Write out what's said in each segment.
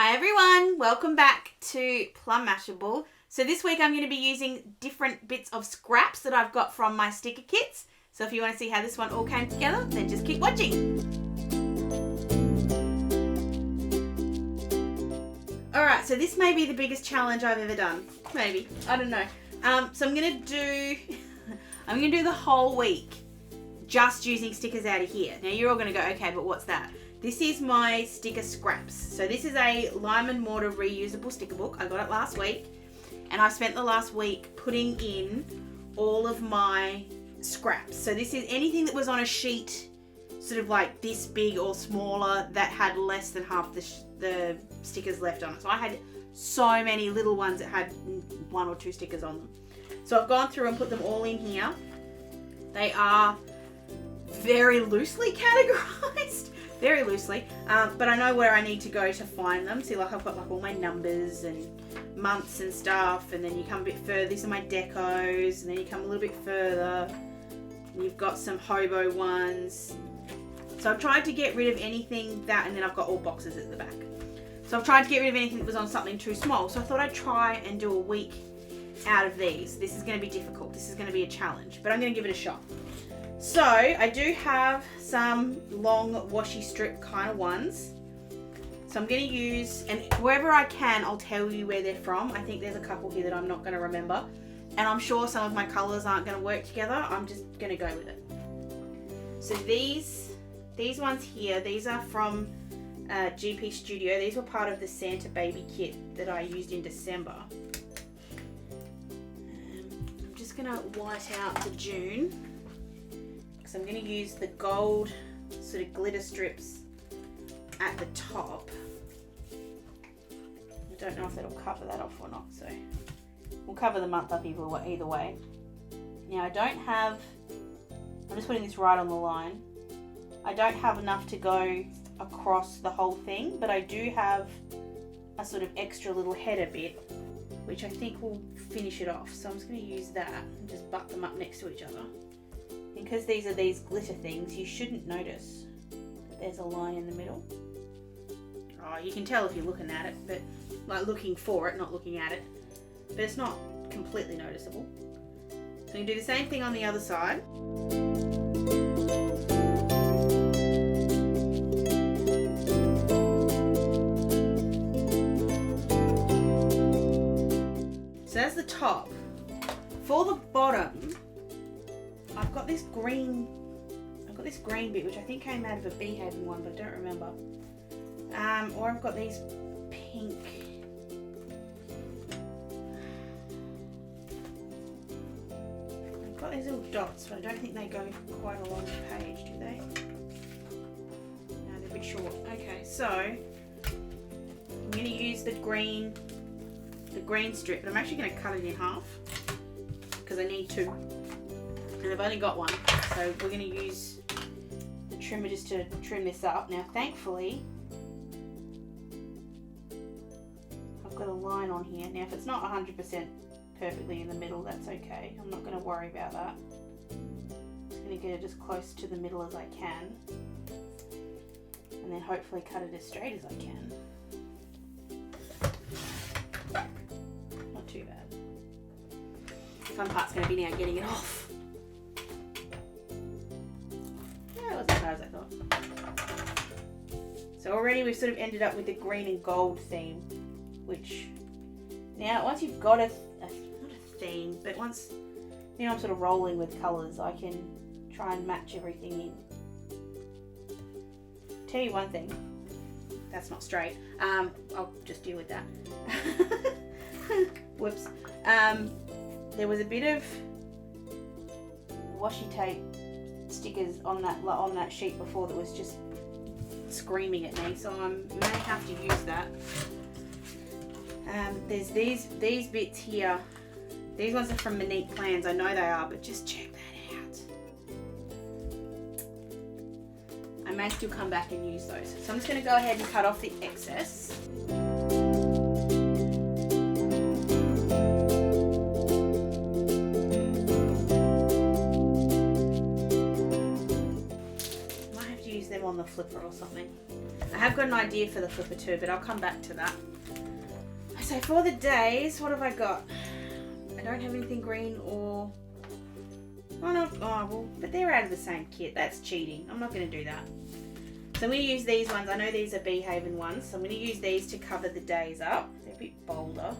Hi everyone, welcome back to Plum Mashable. So this week I'm going to be using different bits of scraps that I've got from my sticker kits. So if you want to see how this one all came together, then just keep watching. Alright, so this may be the biggest challenge I've ever done. Maybe, I don't know. So I'm going to do the whole week just using stickers out of here. Now you're all going to go, okay, but what's that? This is my sticker scraps. So this is a Lime Mortar reusable sticker book. I got it last week and I spent the last week putting in all of my scraps. So this is anything that was on a sheet sort of like this big or smaller that had less than half the stickers left on it. So I had so many little ones that had 1 or 2 stickers on them. So I've gone through and put them all in here. They are very loosely categorized. Very loosely, but I know where I need to go to find them. See, like I've got like all my numbers and months and stuff, and then you come a bit further. These are my decos, and then you come a little bit further, and you've got some hobo ones. So I've tried to get rid of anything that, and then I've got all boxes at the back. So I've tried to get rid of anything that was on something too small. So I thought I'd try and do a week out of these. This is going to be difficult. This is going to be a challenge, but I'm going to give it a shot. So I do have some long washi strip kind of ones. So I'm going to use, and wherever I can, I'll tell you where they're from. I think there's a couple here that I'm not going to remember. And I'm sure some of my colours aren't going to work together. I'm just going to go with it. So these ones here, these are from GP Studio. These were part of the Santa Baby kit that I used in December. I'm just going to white out the June. So I'm going to use the gold sort of glitter strips at the top. I don't know if that'll cover that off or not, so we'll cover the month up either way. Now I don't have, I'm just putting this right on the line. I don't have enough to go across the whole thing, but I do have a sort of extra little header bit, which I think will finish it off. So I'm just going to use that and just butt them up next to each other. Because these are these glitter things, you shouldn't notice that there's a line in the middle. Oh, you can tell if you're looking at it, but like looking for it, not looking at it. But it's not completely noticeable. So you can do the same thing on the other side. So that's the top. For the bottom, I've got this green bit, which I think came out of a Beehaven one, but I don't remember. Or I've got these pink. I've got these little dots, but I don't think they go quite along the page, do they? No, they're a bit short. Okay, so I'm going to use the green strip, but I'm actually going to cut it in half because I need to. And I've only got one, so we're going to use the trimmer just to trim this up. Now thankfully I've got a line on here. Now if it's not 100% perfectly in the middle, that's okay. I'm not going to worry about that. I'm just going to get it as close to the middle as I can, and then hopefully cut it as straight as I can. Not too bad. The fun part's going to be now getting it off. As bad as I thought. So already we've sort of ended up with the green and gold theme, which now once you've got not a theme, but once I'm sort of rolling with colours, I can try and match everything in. Tell you one thing, that's not straight. I'll just deal with that. Whoops. There was a bit of washi tape stickers on that sheet before that was just screaming at me, so I may have to use that. There's these bits here. These ones are from Monique Plans, I know they are, but just check that out. I may still come back and use those. So I'm just going to go ahead and cut off the excess. on the flipper or something. I have got an idea for the flipper too, but I'll come back to that. So for the days, what have I got? I don't have anything green or... Oh no, well, but they're out of the same kit. That's cheating. I'm not going to do that. So I'm going to use these ones. I know these are Bee Haven ones, so I'm going to use these to cover the days up. They're a bit bolder.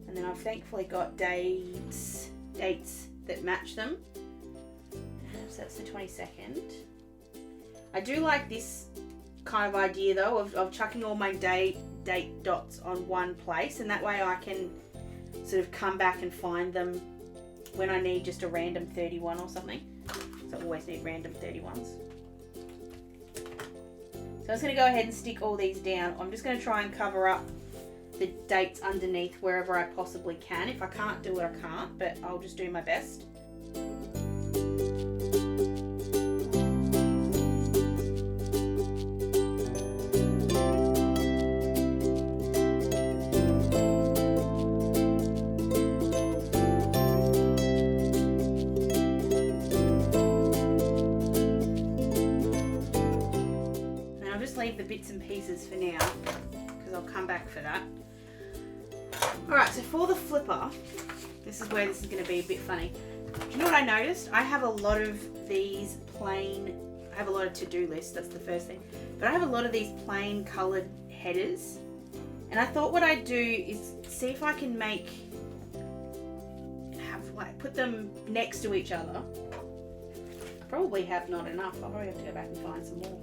And then I've thankfully got dates that match them. So that's the 22nd. I do like this kind of idea though of chucking all my date dots on one place, and that way I can sort of come back and find them when I need just a random 31 or something. So I always need random 31s. So I'm just going to go ahead and stick all these down. I'm just going to try and cover up the dates underneath wherever I possibly can. If I can't do it, I can't, but I'll just do my best. Leave the bits and pieces for now because I'll come back for that. Alright, so for the flipper, this is where this is going to be a bit funny. Do you know what I noticed? I have a lot of these plain, I have a lot of to-do lists, that's the first thing, but I have a lot of these plain coloured headers, and I thought what I'd do is see if I can put them next to each other. I probably have not enough. I'll probably have to go back and find some more.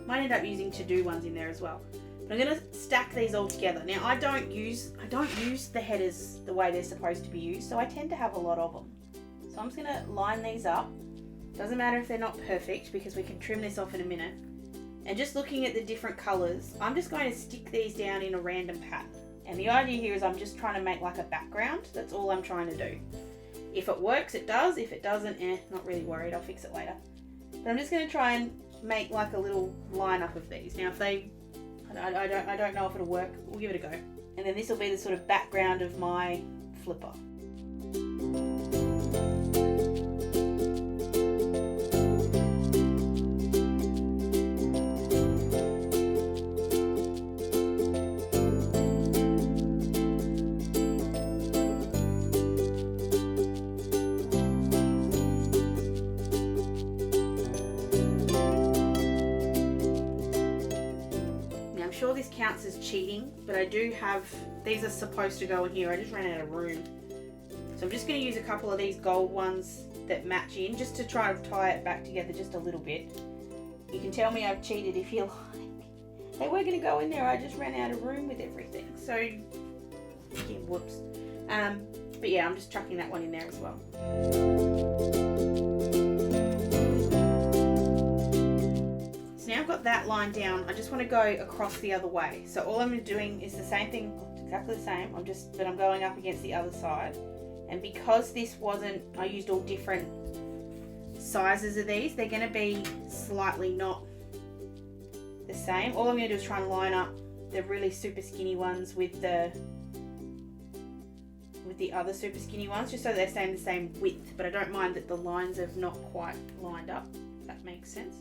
Might end up using to-do ones in there as well. But I'm going to stack these all together. Now I don't use the headers the way they're supposed to be used, so I tend to have a lot of them. So I'm just going to line these up. Doesn't matter if they're not perfect because we can trim this off in a minute. And just looking at the different colours, I'm just going to stick these down in a random pattern. And the idea here is I'm just trying to make like a background. That's all I'm trying to do. If it works, it does. If it doesn't, not really worried. I'll fix it later. But I'm just going to try and make like a little lineup of these. Now if they, I don't know if it'll work, we'll give it a go. And then this will be the sort of background of my flipper. Sure, this counts as cheating, but I do have, these are supposed to go in here. I just ran out of room, so I'm just going to use a couple of these gold ones that match in just to try to tie it back together just a little bit. You can tell me I've cheated if you like. They were going to go in there, I just ran out of room with everything, so yeah, whoops. But yeah, I'm just chucking that one in there as well. Now I've got that line down, I just want to go across the other way. So all I'm doing is the same thing, exactly the same, but I'm going up against the other side. And because this wasn't, I used all different sizes of these, they're going to be slightly not the same. All I'm going to do is try and line up the really super skinny ones with the other super skinny ones, just so they're staying the same width. But I don't mind that the lines have not quite lined up, if that makes sense.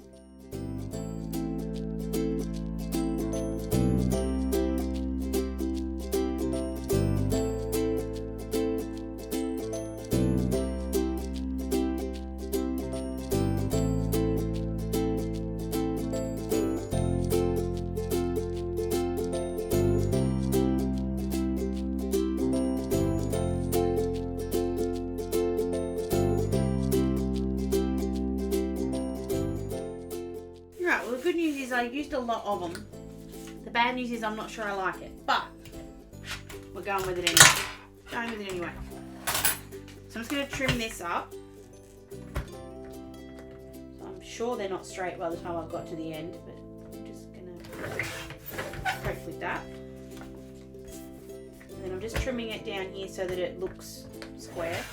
I used a lot of them. The bad news is I'm not sure I like it, but we're going with it anyway. So I'm just going to trim this up. So I'm sure they're not straight by the time I've got to the end, but I'm just going to cope with that. And then I'm just trimming it down here so that it looks square.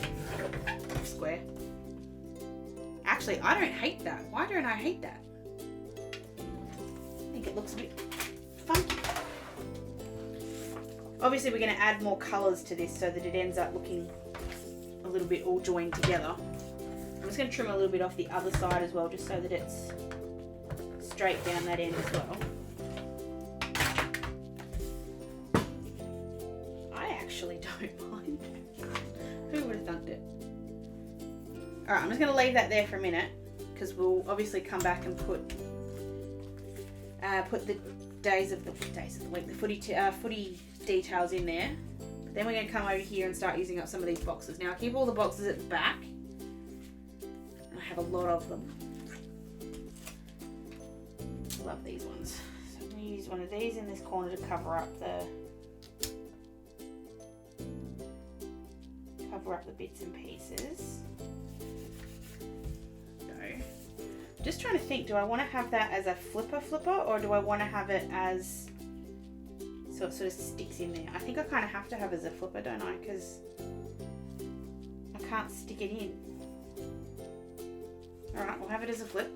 Actually, I don't hate that. Why don't I hate that? It looks a bit funky. Obviously we're going to add more colours to this so that it ends up looking a little bit all joined together. I'm just going to trim a little bit off the other side as well, just so that it's straight down that end as well. I actually don't mind. Who would have thunked it? Alright, I'm just going to leave that there for a minute because we'll obviously come back and put the days of the week, the footy details in there. But then we're going to come over here and start using up some of these boxes. Now I keep all the boxes at the back. I have a lot of them. I love these ones. So I'm going to use one of these in this corner to cover up the bits and pieces. Just trying to think, do I want to have that as a flipper or do I want to have it as so it sort of sticks in there? I think I kind of have to have it as a flipper, don't I? Because I can't stick it in. Alright, we'll have it as a flip.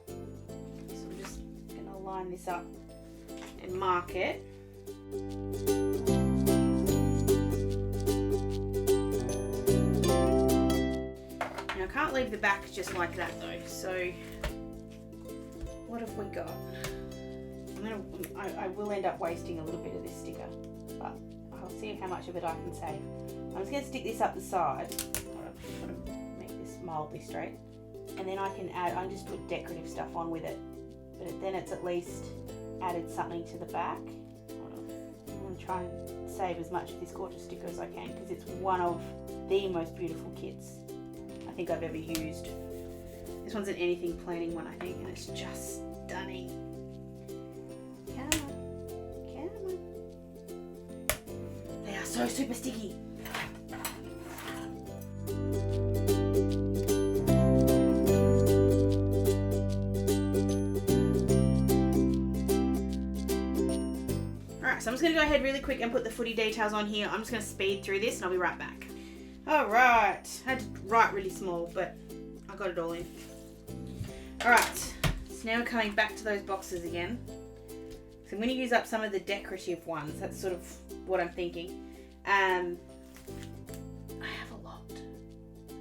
So I'm just going to line this up and mark it. Now I can't leave the back just like that though, so what have we got? I will end up wasting a little bit of this sticker, but I'll see how much of it I can save. I'm just going to stick this up the side. I'm going to make this mildly straight, and then I can add. I just put decorative stuff on with it, but then it's at least added something to the back. I'm going to try and save as much of this gorgeous sticker as I can because it's one of the most beautiful kits I think I've ever used. This one's an anything planning one, I think, and it's just stunning. Come on. They are so super sticky. Alright, so I'm just going to go ahead really quick and put the footy details on here. I'm just going to speed through this and I'll be right back. Alright, I had to write really small, but I got it all in. Alright, so now we're coming back to those boxes again. So I'm going to use up some of the decorative ones. That's sort of what I'm thinking. I have a lot.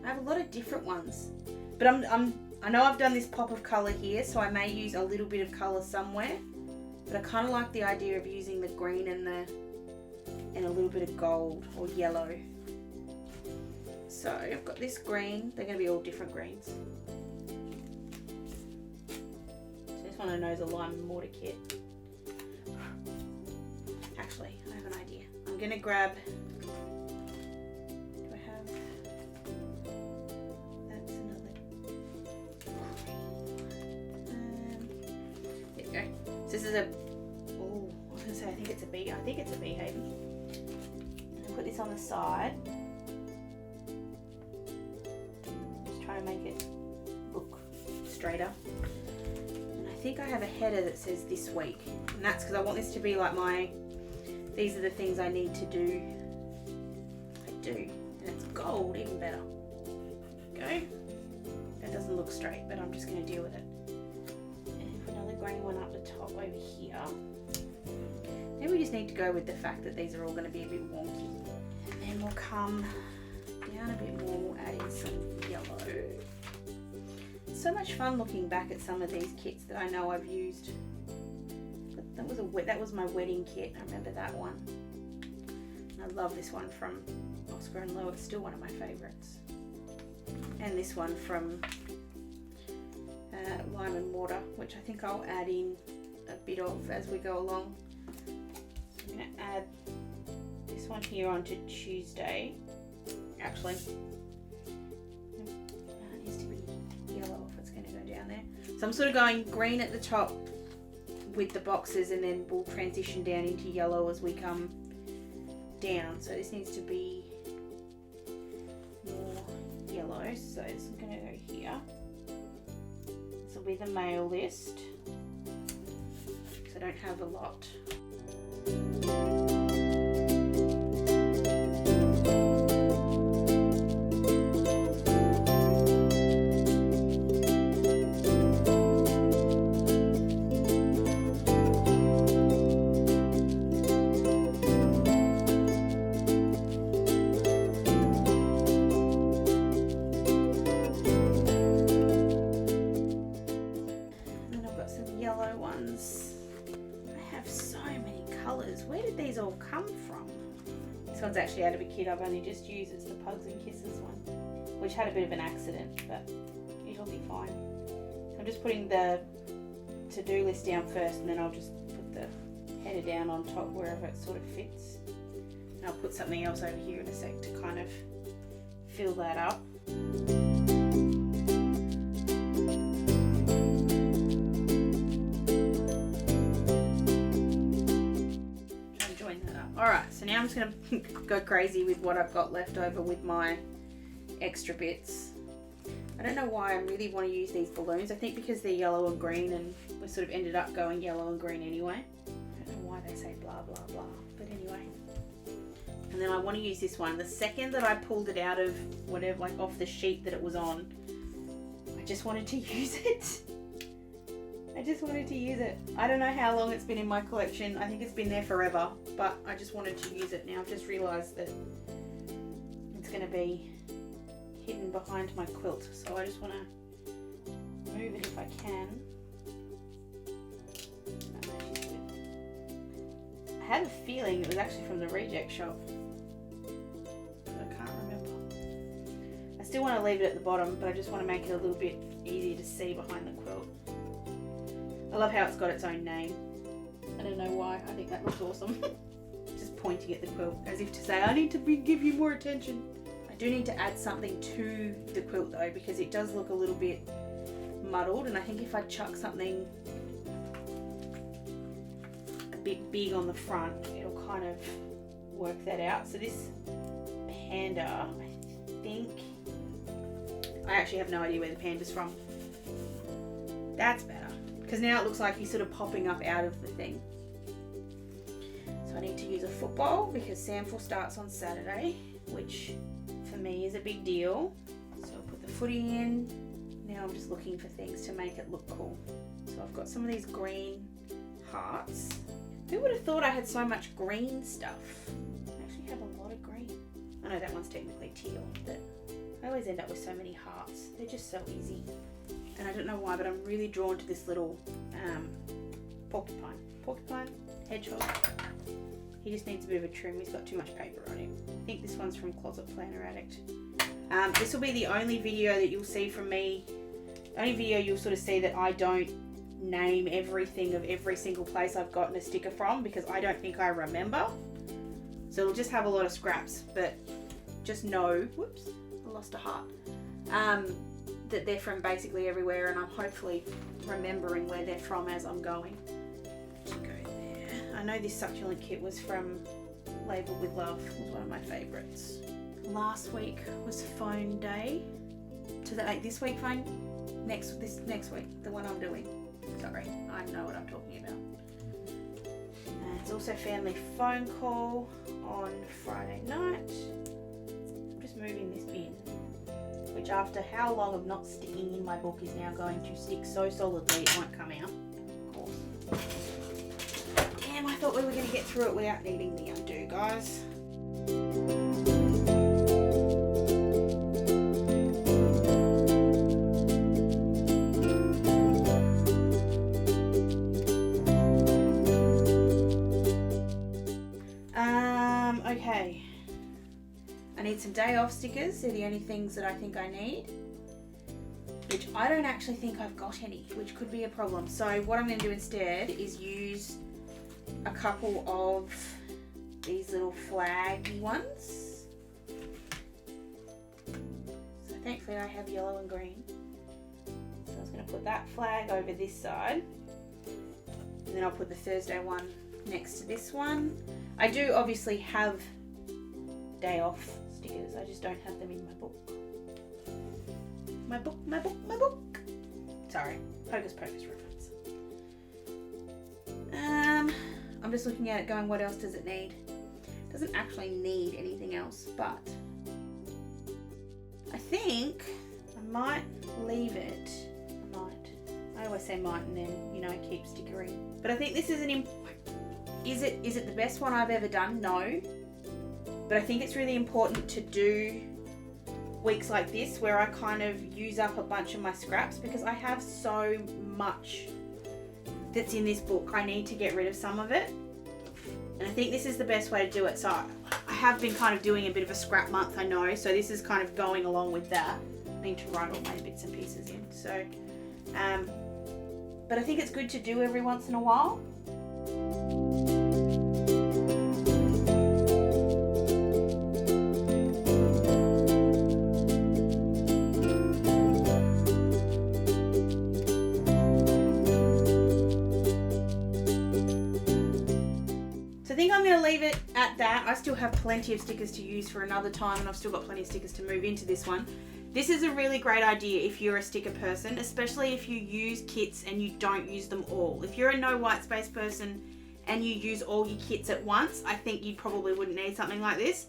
I have a lot of different ones. But I know I've done this pop of colour here, so I may use a little bit of colour somewhere. But I kind of like the idea of using the green and a little bit of gold or yellow. So I've got this green. They're going to be all different greens. This one I know is a Lime Mortar kit. Actually, I have an idea. I'm going to grab... Do I have... That's another... There we go. So this is a... Oh, I was going to say, I think it's a bee. I think it's a bee haven. I'm going to put this on the side. Just try to make it look straighter. I think I have a header that says this week, and that's because I want this to be like these are the things I need to do. I do, and it's gold, even better. Go. That doesn't look straight, but I'm just going to deal with it. And another green one up the top over here. Maybe we just need to go with the fact that these are all going to be a bit wonky. And then we'll come down a bit more, we'll add in some yellow. So much fun looking back at some of these kits that I know I've used. But that was my wedding kit. I remember that one. And I love this one from Oscar and Lowe. It's still one of my favourites. And this one from Lime Mortar, which I think I'll add in a bit of as we go along. So I'm going to add this one here onto Tuesday. Actually, it needs to be yellow if it's going to go down there. So I'm sort of going green at the top with the boxes, and then we'll transition down into yellow as we come down. So this needs to be more yellow. So it's going to go here. This will be the mail list. So I don't have a lot. colours. Where did these all come from? This one's actually out of a kit I've only just used. It's the Pugs and Kisses one, which had a bit of an accident, but it'll be fine. So I'm just putting the to-do list down first, and then I'll just put the header down on top wherever it sort of fits. And I'll put something else over here in a sec to kind of fill that up. Alright, so now I'm just going to go crazy with what I've got left over with my extra bits. I don't know why I really want to use these balloons. I think because they're yellow and green, and we sort of ended up going yellow and green anyway. I don't know why they say blah blah blah, but anyway. And then I want to use this one. The second that I pulled it out of whatever, like off the sheet that it was on, I just wanted to use it. I just wanted to use it. I don't know how long it's been in my collection. I think it's been there forever, but I just wanted to use it now. I've just realised that it's going to be hidden behind my quilt, so I just want to move it if I can. I have a feeling it was actually from the reject shop, but I can't remember. I still want to leave it at the bottom, but I just want to make it a little bit easier to see behind the quilt. I love how it's got its own name. I don't know why. I think that looks awesome. Just pointing at the quilt as if to say, I need to give you more attention. I do need to add something to the quilt though, because it does look a little bit muddled, and I think if I chuck something a bit big on the front, it'll kind of work that out. So this panda, I think, I actually have no idea where the panda's from. That's better. Because now it looks like he's sort of popping up out of the thing. So I need to use a football because Samful starts on Saturday, which for me is a big deal. So I'll put the footy in. Now I'm just looking for things to make it look cool. So I've got some of these green hearts. Who would have thought I had so much green stuff? I actually have a lot of green. I know that one's technically teal, but I always end up with so many hearts. They're just so easy. And I don't know why, but I'm really drawn to this little porcupine, hedgehog. He just needs a bit of a trim. He's got too much paper on him. I think this one's from Closet Planner Addict. This will be the only video that you'll see from me. The only video you'll sort of see that I don't name everything of every single place I've gotten a sticker from, because I don't think I remember. So it'll just have a lot of scraps, but just know, whoops, I lost a heart. That they're from basically everywhere, and I'm hopefully remembering where they're from as I'm going. To go there. I know this succulent kit was from Labelled with Love, was one of my favourites. Last week was phone day. This week phone? Next week, the one I'm doing. Sorry, I know what I'm talking about. It's also family phone call on Friday night. I'm just moving this bin, which after how long of not sticking in my book is now going to stick so solidly it won't come out, of course. Damn, I thought we were going to get through it without needing the undo, guys. Okay. I need some day off stickers. They're the only things that I think I need, which I don't actually think I've got any, which could be a problem. So what I'm going to do instead is use a couple of these little flaggy ones. So thankfully I have yellow and green. So I was going to put that flag over this side, and then I'll put the Thursday one next to this one. I do obviously have day off stickers, I just don't have them in my book. My book. Sorry, Hocus Pocus reference. I'm just looking at it going, what else does it need? It doesn't actually need anything else, but I think I might leave it. I always say might and then, you know, keep stickering. But I think this is is it the best one I've ever done? No. But I think it's really important to do weeks like this where I kind of use up a bunch of my scraps, because I have so much that's in this book. I need to get rid of some of it. And I think this is the best way to do it. So I have been kind of doing a bit of a scrap month, I know. So this is kind of going along with that. I need to write all my bits and pieces in. So, but I think it's good to do every once in a while. I think I'm going to leave it at that. I still have plenty of stickers to use for another time, and I've still got plenty of stickers to move into this one. This is a really great idea if you're a sticker person, especially if you use kits and you don't use them all. If you're a no white space person and you use all your kits at once, I think you probably wouldn't need something like this.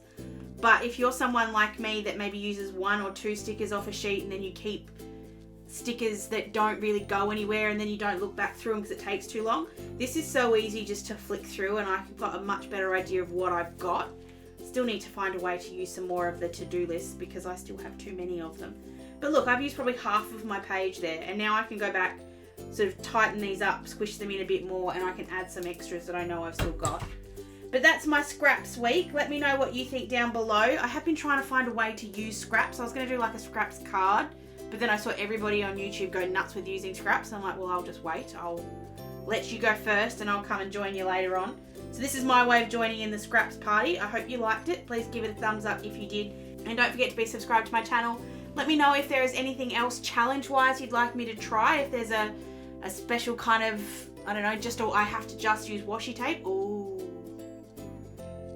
But if you're someone like me that maybe uses 1 or 2 stickers off a sheet and then you keep stickers that don't really go anywhere and then you don't look back through them because it takes too long, this is so easy just to flick through, and I've got a much better idea of what I've got. Still need to find a way to use some more of the to-do list because I still have too many of them. But look, I've used probably half of my page there, and now I can go back, sort of tighten these up, squish them in a bit more, and I can add some extras that I know I've still got. But that's my scraps week. Let me know what you think down below. I have been trying to find a way to use scraps. I was going to do like a scraps card, but then I saw everybody on YouTube go nuts with using scraps. I'm like, well, I'll just wait. I'll let you go first and I'll come and join you later on. So this is my way of joining in the scraps party. I hope you liked it. Please give it a thumbs up if you did. And don't forget to be subscribed to my channel. Let me know if there is anything else challenge-wise you'd like me to try. If there's a special kind of, I don't know, I have to just use washi tape. Ooh.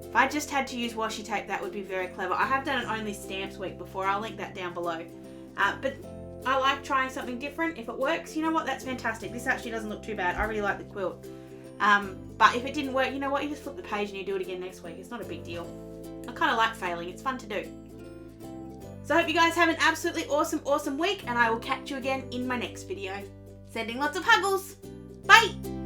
If I just had to use washi tape, that would be very clever. I have done an only stamps week before. I'll link that down below. But I like trying something different. If it works, you know what? That's fantastic. This actually doesn't look too bad. I really like the quilt. But if it didn't work, you know what? You just flip the page and you do it again next week. It's not a big deal. I kind of like failing. It's fun to do. So I hope you guys have an absolutely awesome week, and I will catch you again in my next video. Sending lots of huggles. Bye!